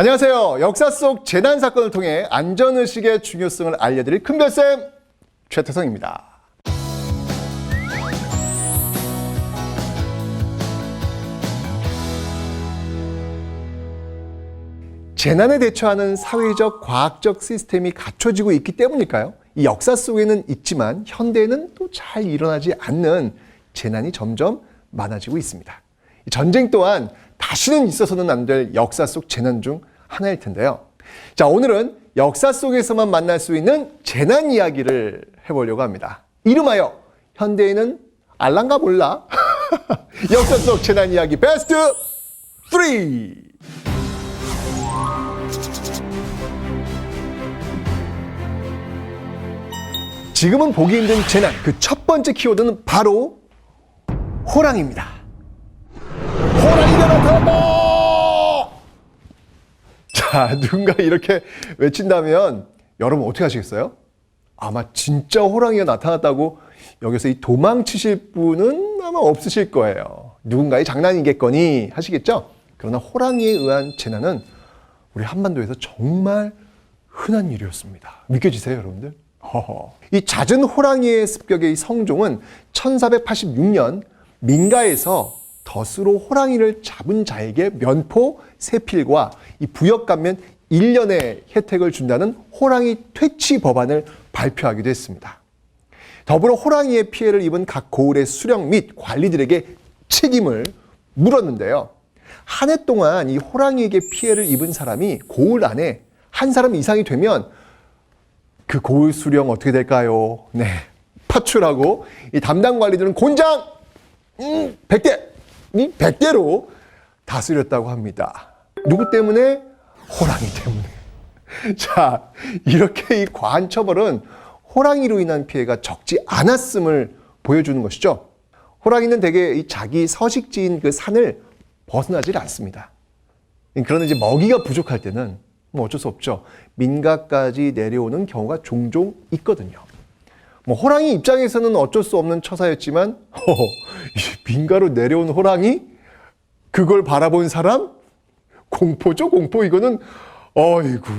안녕하세요. 역사 속 재난 사건을 통해 안전의식의 중요성을 알려드릴 큰별쌤 최태성입니다. 재난에 대처하는 사회적, 과학적 시스템이 갖춰지고 있기 때문일까요? 이 역사 속에는 있지만 현대에는 또 잘 일어나지 않는 재난이 점점 많아지고 있습니다. 전쟁 또한 다시는 있어서는 안 될 역사 속 재난 중 하나일 텐데요. 자, 오늘은 역사 속에서만 만날 수 있는 재난 이야기를 해보려고 합니다. 이름하여 현대에는 알란가 몰라? 역사 속 재난 이야기 베스트 3! 지금은 보기 힘든 재난, 그 첫 번째 키워드는 바로 호랑이입니다. 호랑이가 나타났다! 자, 누군가 이렇게 외친다면 여러분 어떻게 하시겠어요? 아마 진짜 호랑이가 나타났다고 여기서 이 도망치실 분은 아마 없으실 거예요. 누군가의 장난이겠거니 하시겠죠? 그러나 호랑이에 의한 재난은 우리 한반도에서 정말 흔한 일이었습니다. 믿겨지세요, 여러분들? 이 잦은 호랑이의 습격의 성종은 1486년 민가에서 덫으로 호랑이를 잡은 자에게 면포, 세필과 이 부역감면 1년의 혜택을 준다는 호랑이 퇴치 법안을 발표하기도 했습니다. 더불어 호랑이의 피해를 입은 각 고을의 수령 및 관리들에게 책임을 물었는데요. 한 해 동안 이 호랑이에게 피해를 입은 사람이 고을 안에 한 사람 이상이 되면 그 고을 수령 어떻게 될까요? 네, 파출하고 이 담당 관리들은 곤장 100대, 100대로 다스렸다고 합니다. 누구 때문에? 호랑이 때문에. 자, 이렇게 이 과한 처벌은 호랑이로 인한 피해가 적지 않았음을 보여주는 것이죠. 호랑이는 대개 이 자기 서식지인 그 산을 벗어나질 않습니다. 그러나 이제 먹이가 부족할 때는 뭐 어쩔 수 없죠. 민가까지 내려오는 경우가 종종 있거든요. 뭐 호랑이 입장에서는 어쩔 수 없는 처사였지만 민가로 내려온 호랑이? 그걸 바라본 사람? 공포죠, 공포. 이거는 어이구.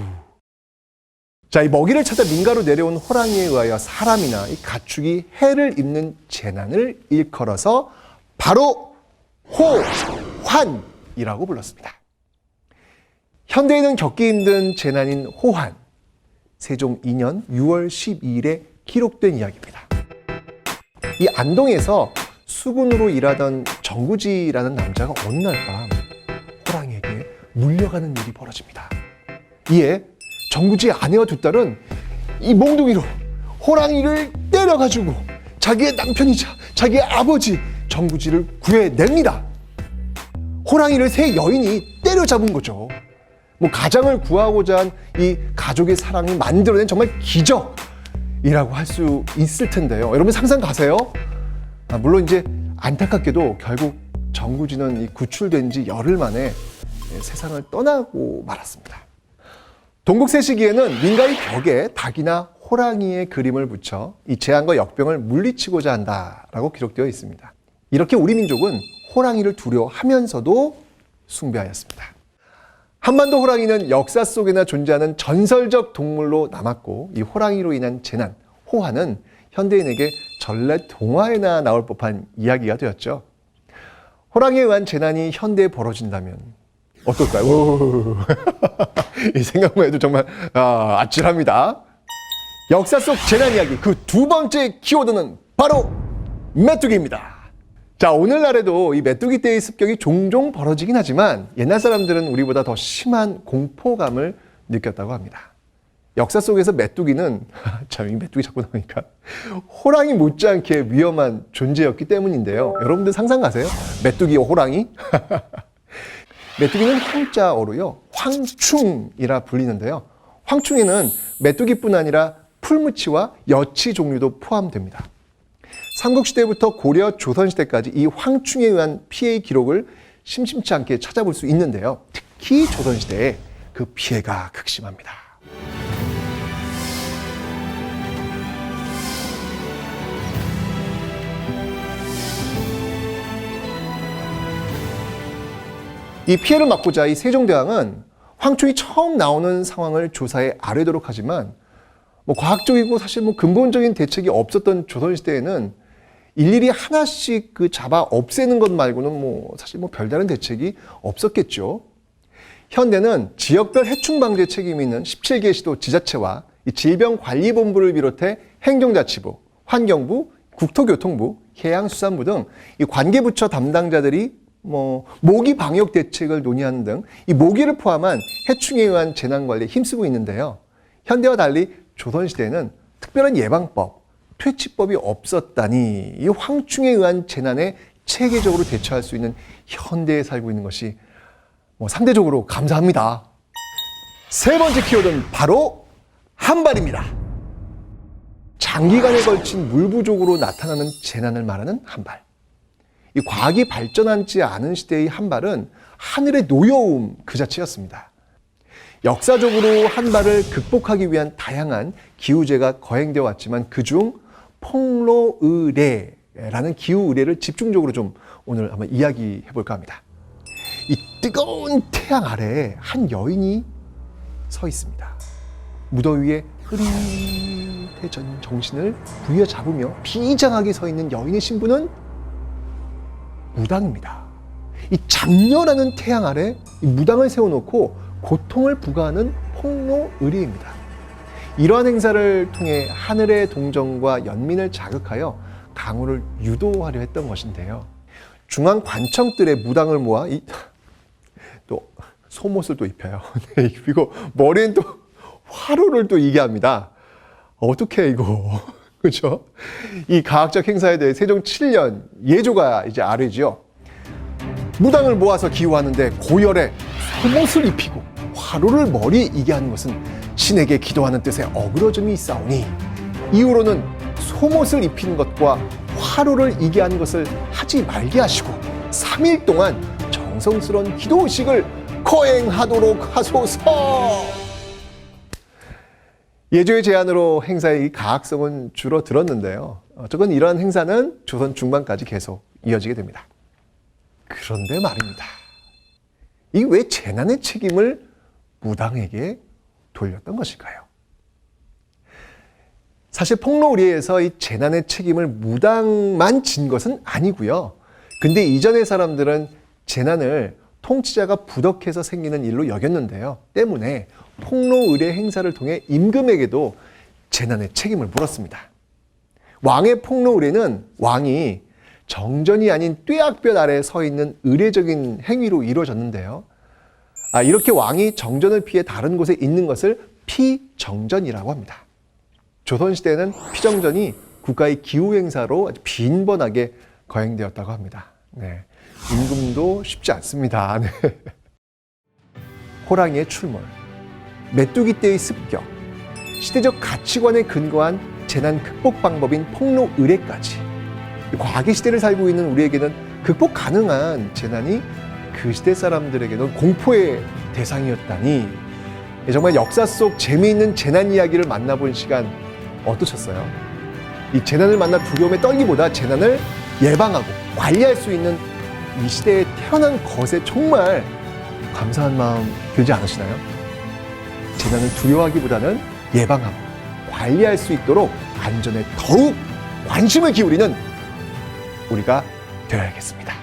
자, 이 먹이를 찾아 민가로 내려온 호랑이에 의하여 사람이나 이 가축이 해를 입는 재난을 일컬어서 바로 호환이라고 불렀습니다. 현대에는 겪기 힘든 재난인 호환, 세종 2년 6월 12일에 기록된 이야기입니다. 이 안동에서 수군으로 일하던 정구지라는 남자가 어느 날 밤 호랑이에게 물려가는 일이 벌어집니다. 이에 정구지의 아내와 두 딸은 이 몽둥이로 호랑이를 때려가지고 자기의 남편이자 자기의 아버지 정구지를 구해냅니다. 호랑이를 세 여인이 때려잡은 거죠. 뭐 가장을 구하고자 한 이 가족의 사랑이 만들어낸 정말 기적이라고 할 수 있을 텐데요. 여러분 상상 가세요? 물론 이제 안타깝게도 결국 정구지는 이 구출된 지 열흘 만에 세상을 떠나고 말았습니다. 동국세 시기에는 민가의 벽에 닭이나 호랑이의 그림을 붙여 이 재앙과 역병을 물리치고자 한다라고 기록되어 있습니다. 이렇게 우리 민족은 호랑이를 두려워하면서도 숭배하였습니다. 한반도 호랑이는 역사 속에나 존재하는 전설적 동물로 남았고 이 호랑이로 인한 재난, 호환은 현대인에게 전래 동화에나 나올 법한 이야기가 되었죠. 호랑이에 의한 재난이 현대에 벌어진다면 어떨까요? 이 생각만 해도 정말 아찔합니다. 역사 속 재난 이야기 그 두 번째 키워드는 바로 메뚜기입니다. 자, 오늘날에도 이 메뚜기 떼의 습격이 종종 벌어지긴 하지만 옛날 사람들은 우리보다 더 심한 공포감을 느꼈다고 합니다. 역사 속에서 메뚜기는 참 이 메뚜기 자꾸 나오니까 호랑이 못지않게 위험한 존재였기 때문인데요. 여러분들 상상 가세요? 메뚜기와 호랑이? 메뚜기는 한자어로요 황충이라 불리는데요. 황충에는 메뚜기뿐 아니라 풀무치와 여치 종류도 포함됩니다. 삼국시대부터 고려, 조선시대까지 이 황충에 의한 피해의 기록을 심심치 않게 찾아볼 수 있는데요. 특히 조선시대에 그 피해가 극심합니다. 이 피해를 막고자 이 세종대왕은 황충이 처음 나오는 상황을 조사해 알아도록 하지만 과학적이고 사실 근본적인 대책이 없었던 조선시대에는 일일이 하나씩 잡아 없애는 것 말고는 사실 별다른 대책이 없었겠죠. 현대는 지역별 해충 방제 책임이 있는 17개 시도 지자체와 질병관리본부를 비롯해 행정자치부, 환경부, 국토교통부, 해양수산부 등 이 관계부처 담당자들이 모기 방역 대책을 논의하는 등 이 모기를 포함한 해충에 의한 재난관리에 힘쓰고 있는데요. 현대와 달리 조선시대에는 특별한 예방법, 퇴치법이 없었다니 이 황충에 의한 재난에 체계적으로 대처할 수 있는 현대에 살고 있는 것이 상대적으로 감사합니다. 세 번째 키워드는 바로 한발입니다. 장기간에 걸친 물 부족으로 나타나는 재난을 말하는 한발. 이 과학이 발전하지 않은 시대의 한발은 하늘의 노여움 그 자체였습니다. 역사적으로 한발을 극복하기 위한 다양한 기후재가 거행되어 왔지만 그중 폭로의례라는 기후의례를 집중적으로 좀 오늘 한번 이야기해 볼까 합니다. 이 뜨거운 태양 아래에 한 여인이 서 있습니다. 무더위에 흐릿해진 정신을 부여잡으며 비장하게 서 있는 여인의 신부는 무당입니다. 이 장렬하는 태양 아래 이 무당을 세워놓고 고통을 부과하는 폭로의례입니다. 이러한 행사를 통해 하늘의 동정과 연민을 자극하여 강우를 유도하려 했던 것인데요. 중앙 관청들의 무당을 모아 또 속옷을 또 입혀요. 그리고 머리엔 또 화로를 또 이게 합니다. 어떻게 이거 그렇죠? 이 과학적 행사에 대해 세종 7년 예조가 이제 아래지요. 무당을 모아서 기호하는데 고열에 속옷을 입히고 화로를 머리에 이게 하는 것은 신에게 기도하는 뜻에 어그러짐이 있사오니 이후로는 속옷을 입히는 것과 화로를 이게 하는 것을 하지 말게 하시고 3일 동안 정성스러운 기도의식을 거행하도록 하소서. 예조의 제안으로 행사의 가학성은 줄어들었는데요. 어쨌건 이러한 행사는 조선 중반까지 계속 이어지게 됩니다. 그런데 말입니다. 이게 왜 재난의 책임을 무당에게 돌렸던 것일까요? 사실 폭로의례에서 이 재난의 책임을 무당만 진 것은 아니고요. 근데 이전의 사람들은 재난을 통치자가 부덕해서 생기는 일로 여겼는데요. 때문에 폭로의례 행사를 통해 임금에게도 재난의 책임을 물었습니다. 왕의 폭로의례는 왕이 정전이 아닌 뙤약볕 아래 서 있는 의례적인 행위로 이루어졌는데요. 이렇게 왕이 정전을 피해 다른 곳에 있는 것을 피정전이라고 합니다. 조선시대에는 피정전이 국가의 기후행사로 아주 빈번하게 거행되었다고 합니다. 네. 임금도 쉽지 않습니다. 네. 호랑이의 출몰, 메뚜기 떼의 습격, 시대적 가치관에 근거한 재난 극복 방법인 폭로의례까지 과학의 시대를 살고 있는 우리에게는 극복 가능한 재난이 그 시대 사람들에게는 공포의 대상이었다니 정말 역사 속 재미있는 재난 이야기를 만나본 시간 어떠셨어요? 이 재난을 만나 두려움에 떨기보다 재난을 예방하고 관리할 수 있는 이 시대에 태어난 것에 정말 감사한 마음 들지 않으시나요? 재난을 두려워하기보다는 예방하고 관리할 수 있도록 안전에 더욱 관심을 기울이는 우리가 되어야겠습니다.